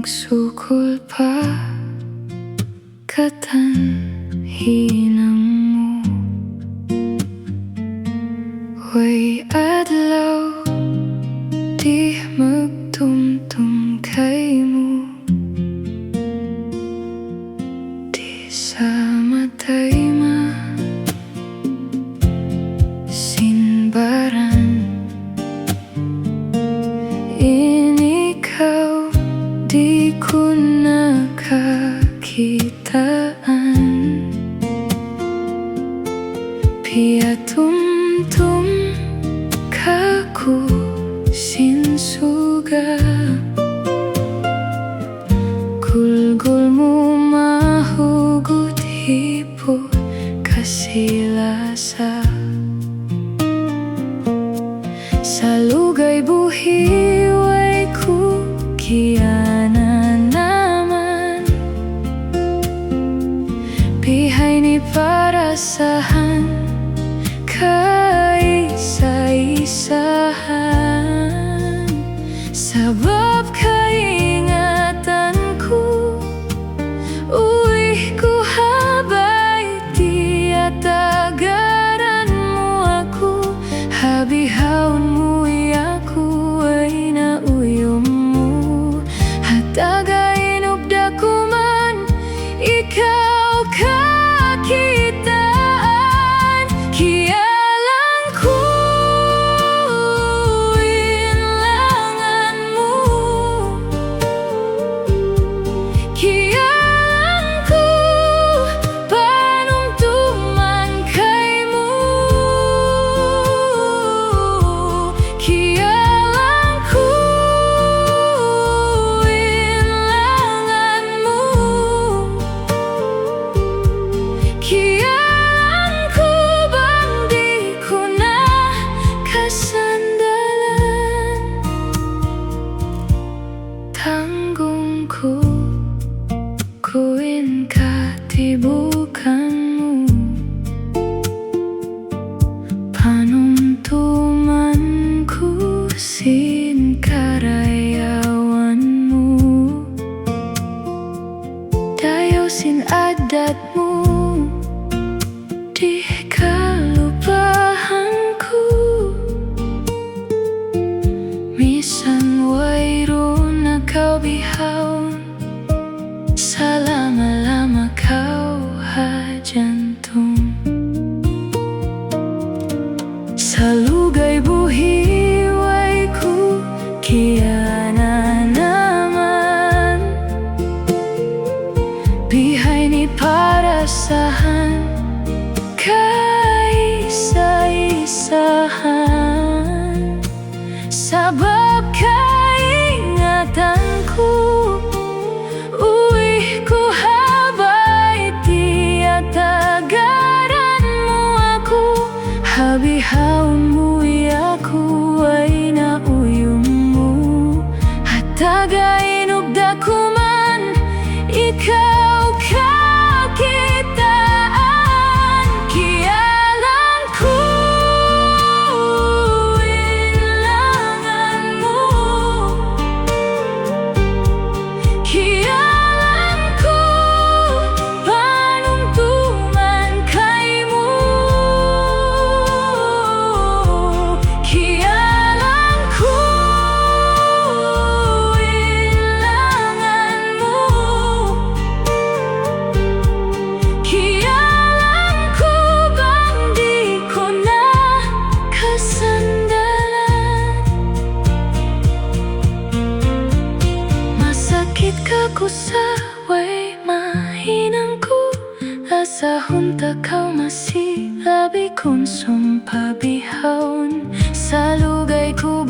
nagsukol pa katanhinang mo. Way adlaw di magtumtum kay mo, di sa matay sinbaran. Ikaw di ko nakakitaan, piatumtum kaku sinsuga. Gulgul mo mahugot hipo kasilasa, sa lugay buhiway ko kiana naman. Pihay ni parasahan kaisa-isahan, sabab kaingatan ko uwi ko habay tiatagaran mo ako. Habihawon mo iyaku ay nauyom mo, hatagain ubda ko man ikaw kakitaan. Kialang ko inlangan mo, kialang ko panumtuman kay mo. Kialang ko inlangan mo, kialang ko bang di ko na kasandalan. Tanggong ko kuin katibukan mo, panumtuman ko sin karayawan mo. Dayaw sin adat mo, di kalupahan ko. Misan wayro na kau bihawon, salama-lama kau hajantung. Sa lugay buhiway ko kiana naman. Pihay ni parasahan kaisa-isahan, sabab kaingatan ko uwi ko habay tiatagaran mo ako. Habihawon mo iyaku ay nauyom mo, hatagain ubda ko man ikaw kakitaan. Kialang ko inlangan mo, kialang ko panumtuman kay mo. Kialang ko inlangan mo, kialang ko bang di ko na kasandalan. Masakit ka ko sa way mahinang ko, asahon ta kau masilabi kung sumpabihawon. Sa lugay ko